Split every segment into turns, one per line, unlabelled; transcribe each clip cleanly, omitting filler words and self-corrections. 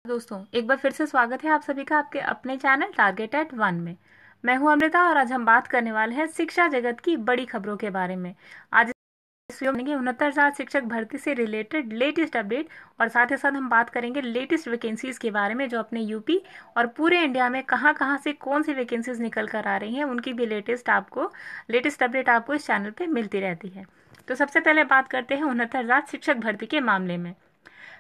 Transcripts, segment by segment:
दोस्तों, एक बार फिर से स्वागत है आप सभी का आपके अपने चैनल टारगेट एट वन में। मैं हूं अमृता और आज हम बात करने वाले हैं शिक्षा जगत की बड़ी खबरों के बारे में। आज इस वीडियो में 69,000 शिक्षक भर्ती से रिलेटेड लेटेस्ट अपडेट और साथ ही साथ हम बात करेंगे लेटेस्ट वैकेंसीज के बारे में जो अपने यूपी और पूरे इंडिया में कहां कहां से कौन सी वैकेंसीज निकल कर आ रही हैं, उनकी भी लेटेस्ट अपडेट आपको इस चैनल पे मिलती रहती है। तो सबसे पहले बात करते हैं 69,000 शिक्षक भर्ती के मामले में।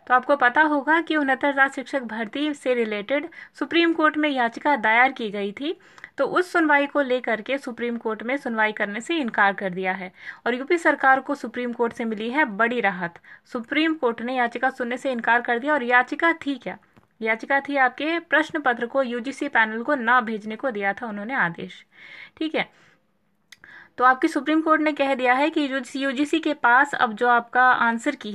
तो आपको पता होगा कि 69,000 शिक्षक भर्ती से रिलेटेड सुप्रीम कोर्ट में याचिका दायर की गई थी। तो उस सुनवाई को लेकर के सुप्रीम कोर्ट में सुनवाई करने से इनकार कर दिया है और यूपी सरकार को सुप्रीम कोर्ट से मिली है बड़ी राहत। सुप्रीम कोर्ट ने याचिका सुनने से इनकार कर दिया और याचिका थी क्या? याचिका थी आपके प्रश्न पत्र को यूजीसी पैनल को ना भेजने को दिया था उन्होंने आदेश। ठीक है, तो आपकी सुप्रीम कोर्ट ने कह दिया है कि यूजीसी के पास अब जो आपका आंसर की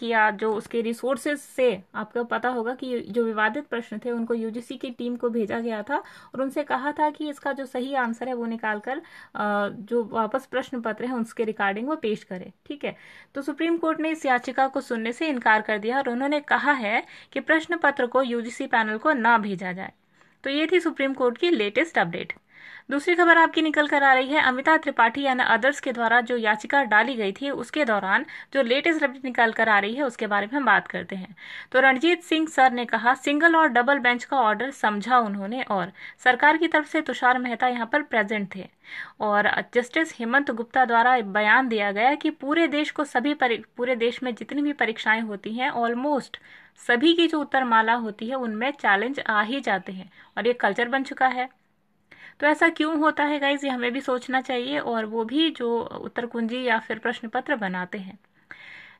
या जो उसके रिसोर्सेज से आपको पता होगा कि जो विवादित प्रश्न थे उनको यूजीसी की टीम को भेजा गया था और उनसे कहा था कि इसका जो सही आंसर है वो निकाल कर जो वापस प्रश्न पत्र है उसके रिकॉर्डिंग वो पेश करे। ठीक है, तो सुप्रीम कोर्ट ने इस याचिका को सुनने से इनकार कर दिया और उन्होंने कहा है कि प्रश्न पत्र को यूजीसी पैनल को ना भेजा जाए। तो ये थी सुप्रीम कोर्ट की लेटेस्ट अपडेट। दूसरी खबर आपकी निकल कर आ रही है अमिता त्रिपाठी यानी अदर्स के द्वारा जो याचिका डाली गई थी उसके दौरान जो लेटेस्ट अपडेट निकल कर आ रही है उसके बारे में हम बात करते हैं। तो रणजीत सिंह सर ने कहा सिंगल और डबल बेंच का ऑर्डर समझा उन्होंने और सरकार की तरफ से तुषार मेहता यहाँ पर प्रेजेंट थे और जस्टिस हेमंत गुप्ता द्वारा बयान दिया गया कि पूरे देश में जितनी भी परीक्षाएं होती हैं ऑलमोस्ट सभी की जो उत्तरमाला होती है उनमें चैलेंज आ ही जाते हैं और ये कल्चर बन चुका है। तो ऐसा क्यों होता है गाइज, ये हमें भी सोचना चाहिए और वो भी जो उत्तर कुंजी या फिर प्रश्न पत्र बनाते हैं।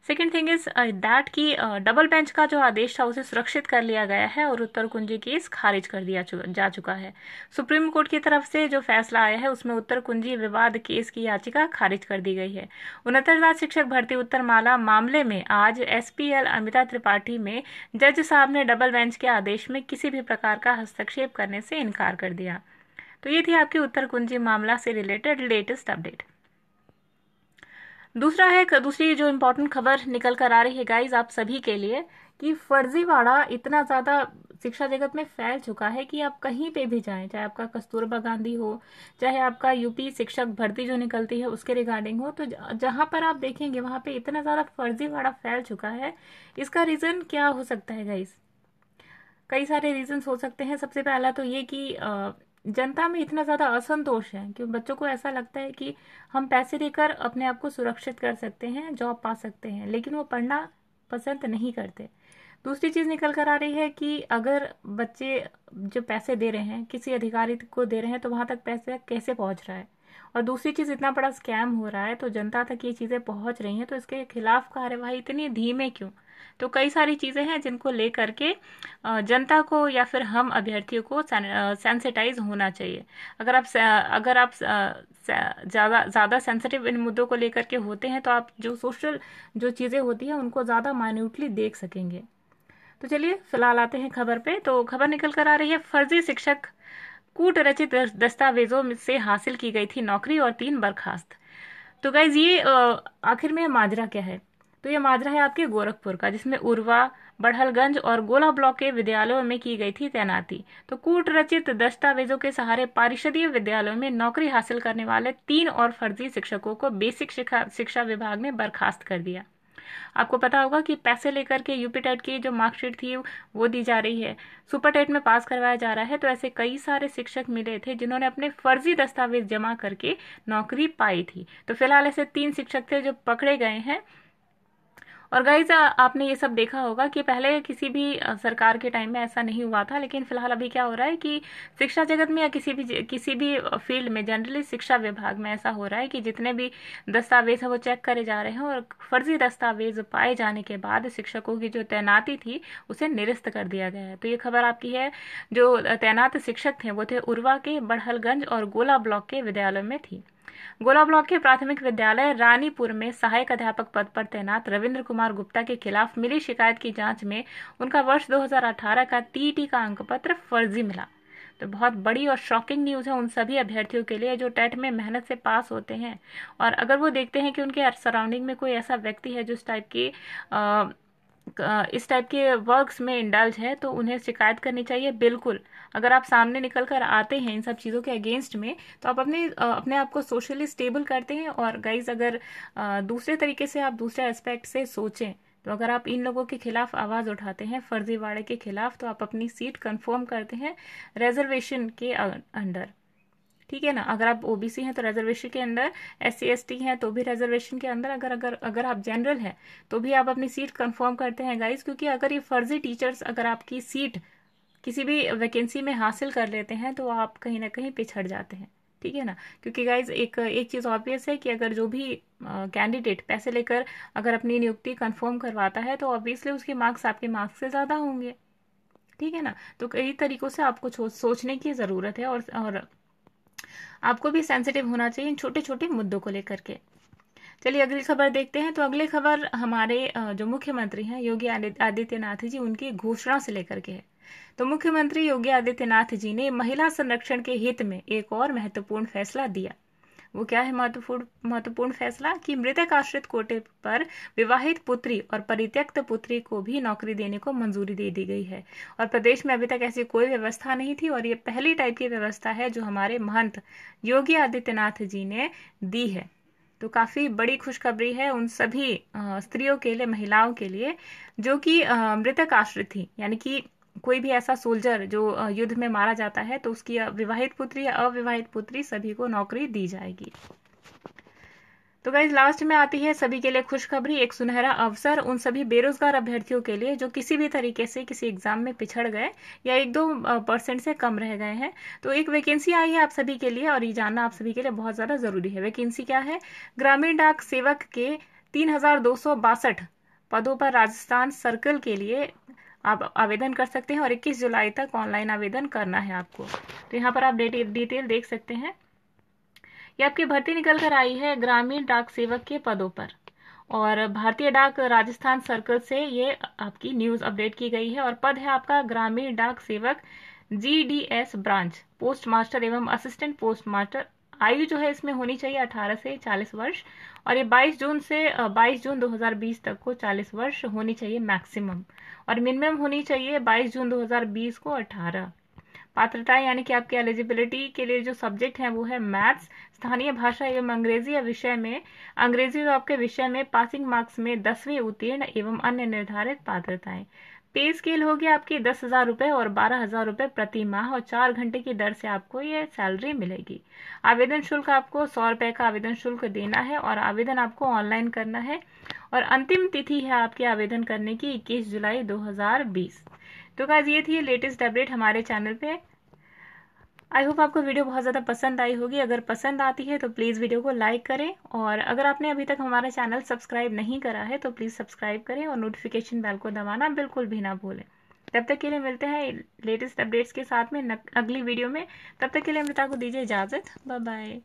सेकेंड थिंग इज दैट कि डबल बेंच का जो आदेश था उसे सुरक्षित कर लिया गया है और उत्तर कुंजी केस खारिज कर दिया जा चुका है। सुप्रीम कोर्ट की तरफ से जो फैसला आया है उसमें उत्तर कुंजी विवाद केस की याचिका खारिज कर दी गई है। 69,000 शिक्षक भर्ती उत्तरमाला मामले में आज एसपीएल अमिता त्रिपाठी में जज साहब ने डबल बेंच के आदेश में किसी भी प्रकार का हस्तक्षेप करने से इनकार कर दिया। तो ये थी आपकी उत्तर कुंजी मामला से रिलेटेड लेटेस्ट अपडेट। दूसरी जो इम्पोर्टेंट खबर निकल कर आ रही है गाइज आप सभी के लिए कि फर्जीवाड़ा इतना ज्यादा शिक्षा जगत में फैल चुका है कि आप कहीं पे भी जाएं, चाहे आपका कस्तूरबा गांधी हो, चाहे आपका यूपी शिक्षक भर्ती जो निकलती है उसके रिगार्डिंग हो, तो जहां पर आप देखेंगे वहां पे इतना ज्यादा फर्जीवाड़ा फैल चुका है। इसका रीजन क्या हो सकता है गाइज? कई सारे रीजन हो सकते हैं। सबसे पहला तो ये कि जनता में इतना ज्यादा असंतोष है कि बच्चों को ऐसा लगता है कि हम पैसे देकर अपने आप को सुरक्षित कर सकते हैं, जॉब पा सकते हैं, लेकिन वो पढ़ना पसंद नहीं करते। दूसरी चीज निकल कर आ रही है कि अगर बच्चे जो पैसे दे रहे हैं किसी अधिकारी को दे रहे हैं तो वहां तक पैसे कैसे पहुंच रहा है, और दूसरी चीज इतना बड़ा स्कैम हो रहा है तो जनता तक ये चीजें पहुंच रही हैं तो इसके खिलाफ कार्यवाही इतनी धीमे क्यों? तो कई सारी चीजें हैं जिनको लेकर के जनता को या फिर हम अभ्यर्थियों को सेंसिटाइज होना चाहिए। अगर आप ज्यादा ज्यादा सेंसिटिव इन मुद्दों को लेकर के होते हैं तो आप जो सोशल जो चीजें होती हैं उनको ज्यादा माइन्यूटली देख सकेंगे। तो चलिए फिलहाल आते हैं खबर पे। तो खबर निकल कर आ रही है फर्जी शिक्षक कूट रचित दस्तावेजों से हासिल की गई थी नौकरी और 3 बर्खास्त। तो गाइज ये आखिर में माजरा क्या है? तो ये माजरा है आपके गोरखपुर का, जिसमें उर्वा, बड़हलगंज और गोला ब्लॉक के विद्यालयों में की गई थी तैनाती। तो कूट रचित दस्तावेजों के सहारे पारिषदीय विद्यालयों में नौकरी हासिल करने वाले 3 और फर्जी शिक्षकों को बेसिक शिक्षा विभाग ने बर्खास्त कर दिया। आपको पता होगा कि पैसे लेकर के यूपी टेट की जो मार्कशीट थी वो दी जा रही है, सुपर टेट में पास करवाया जा रहा है। तो ऐसे कई सारे शिक्षक मिले थे जिन्होंने अपने फर्जी दस्तावेज जमा करके नौकरी पाई थी। तो फिलहाल ऐसे 3 शिक्षक थे जो पकड़े गए हैं। और गाइज आपने ये सब देखा होगा कि पहले किसी भी सरकार के टाइम में ऐसा नहीं हुआ था, लेकिन फिलहाल अभी क्या हो रहा है कि शिक्षा जगत में या किसी भी फील्ड में जनरली शिक्षा विभाग में ऐसा हो रहा है कि जितने भी दस्तावेज है वो चेक करे जा रहे हैं और फर्जी दस्तावेज पाए जाने के बाद शिक्षकों की जो तैनाती थी उसे निरस्त कर दिया गया है। तो ये खबर आपकी है। जो तैनात शिक्षक थे वो थे उर्वा के, बड़हलगंज और गोला ब्लॉक के विद्यालयों में थी। गोला ब्लॉक के प्राथमिक विद्यालय रानीपुर में सहायक अध्यापक पद पर तैनात रविंद्र कुमार गुप्ता के खिलाफ मिली शिकायत की जांच में उनका वर्ष 2018 का टीईटी का अंक पत्र फर्जी मिला। तो बहुत बड़ी और शॉकिंग न्यूज है उन सभी अभ्यर्थियों के लिए जो टेट में मेहनत से पास होते हैं और अगर वो देखते हैं कि उनके सराउंडिंग में कोई ऐसा व्यक्ति है जो इस टाइप की इस टाइप के वर्क्स में इंडल्ज है तो उन्हें शिकायत करनी चाहिए बिल्कुल। अगर आप सामने निकल कर आते हैं इन सब चीज़ों के अगेंस्ट में, तो आप अपने आप को सोशली स्टेबल करते हैं। और गाइज, अगर दूसरे तरीके से आप दूसरे एस्पेक्ट से सोचें, तो अगर आप इन लोगों के खिलाफ आवाज़ उठाते हैं, फर्जीवाड़े के खिलाफ, तो आप अपनी सीट कंफर्म करते हैं रिजर्वेशन के अंडर। ठीक है ना। अगर आप ओबीसी हैं तो रिजर्वेशन के अंदर, SC ST हैं तो भी रिजर्वेशन के अंदर, अगर अगर अगर आप जनरल हैं तो भी आप अपनी सीट कंफर्म करते हैं गाइज। क्योंकि अगर ये फर्जी टीचर्स अगर आपकी सीट किसी भी वैकेंसी में हासिल कर लेते हैं तो आप कहीं ना कहीं पिछड़ जाते हैं। ठीक है ना। क्योंकि गाइज एक एक चीज़ ऑब्वियस है कि अगर जो भी कैंडिडेट पैसे लेकर अगर अपनी नियुक्ति कंफर्म करवाता है तो ऑब्वियसली उसके मार्क्स आपके मार्क्स से ज़्यादा होंगे। ठीक है ना। तो कई तरीकों से आपको सोचने की ज़रूरत है, और आपको भी सेंसिटिव होना चाहिए इन छोटे छोटे मुद्दों को लेकर के। चलिए अगली खबर देखते हैं। तो अगली खबर हमारे जो मुख्यमंत्री हैं योगी आदित्यनाथ जी, उनकी घोषणा से लेकर के है। तो मुख्यमंत्री योगी आदित्यनाथ जी ने महिला संरक्षण के हित में एक और महत्वपूर्ण फैसला दिया। वो क्या है महत्वपूर्ण फैसला? कि मृतक आश्रित कोटे पर विवाहित पुत्री और परित्यक्त पुत्री को भी नौकरी देने को मंजूरी दे दी गई है। और प्रदेश में अभी तक ऐसी कोई व्यवस्था नहीं थी, और ये पहली टाइप की व्यवस्था है जो हमारे महंत योगी आदित्यनाथ जी ने दी है। तो काफी बड़ी खुशखबरी है उन सभी स्त्रियों के लिए, महिलाओं के लिए, जो कि मृतक आश्रित थी। यानी कि कोई भी ऐसा सोल्जर जो युद्ध में मारा जाता है तो उसकी विवाहित पुत्री या अविवाहित पुत्री सभी को नौकरी दी जाएगी। तो गाइज लास्ट में आती है सभी के लिए खुशखबरी, एक सुनहरा अवसर उन सभी बेरोजगार अभ्यर्थियों के लिए जो किसी भी तरीके से किसी एग्जाम में पिछड़ गए या 1-2% से कम रह गए हैं। तो एक वैकेंसी आई है आप सभी के लिए, और ये जानना आप सभी के लिए बहुत ज्यादा जरूरी है। वैकेंसी क्या है? ग्रामीण डाक सेवक के 3262 पदों पर राजस्थान सर्कल के लिए आप आवेदन कर सकते हैं, और 21 जुलाई तक ऑनलाइन आवेदन करना है आपको। तो यहाँ पर आप डिटेल देख सकते हैं। ये आपकी भर्ती निकल कर आई है ग्रामीण डाक सेवक के पदों पर, और भारतीय डाक राजस्थान सर्कल से ये आपकी न्यूज अपडेट की गई है। और पद है आपका ग्रामीण डाक सेवक GDS ब्रांच, पोस्ट मास्टर एवं असिस्टेंट पोस्ट मास्टर। आयु जो है इसमें होनी चाहिए 18 से 40 वर्ष, और ये 22 जून 2020 तक को 40 वर्ष होनी चाहिए मैक्सिमम, और मिनिमम होनी चाहिए 22 जून 2020 को 18। पात्रताएं यानी कि आपकी एलिजिबिलिटी के लिए जो सब्जेक्ट है वो है मैथ्स, स्थानीय भाषा एवं अंग्रेजी या विषय में, अंग्रेजी तो आपके विषय में पासिंग मार्क्स में 10वीं उत्तीर्ण एवं अन्य निर्धारित पात्रताएं। पे स्केल होगी आपकी 10,000 रुपए और 12,000 रुपए प्रति माह, और 4 घंटे की दर से आपको ये सैलरी मिलेगी। आवेदन शुल्क आपको 100 रुपए का आवेदन शुल्क देना है, और आवेदन आपको ऑनलाइन करना है, और अंतिम तिथि है आपके आवेदन करने की 21 जुलाई 2020। तो गाइस ये थी लेटेस्ट अपडेट हमारे चैनल पे। आई होप आपको वीडियो बहुत ज़्यादा पसंद आई होगी। अगर पसंद आती है तो प्लीज़ वीडियो को लाइक करें, और अगर आपने अभी तक हमारा चैनल सब्सक्राइब नहीं करा है तो प्लीज़ सब्सक्राइब करें, और नोटिफिकेशन बेल को दबाना बिल्कुल भी ना भूलें। तब तक के लिए मिलते हैं लेटेस्ट अपडेट्स के साथ में अगली वीडियो में। तब तक के लिए अमृता को दीजिए इजाज़त। Bye bye.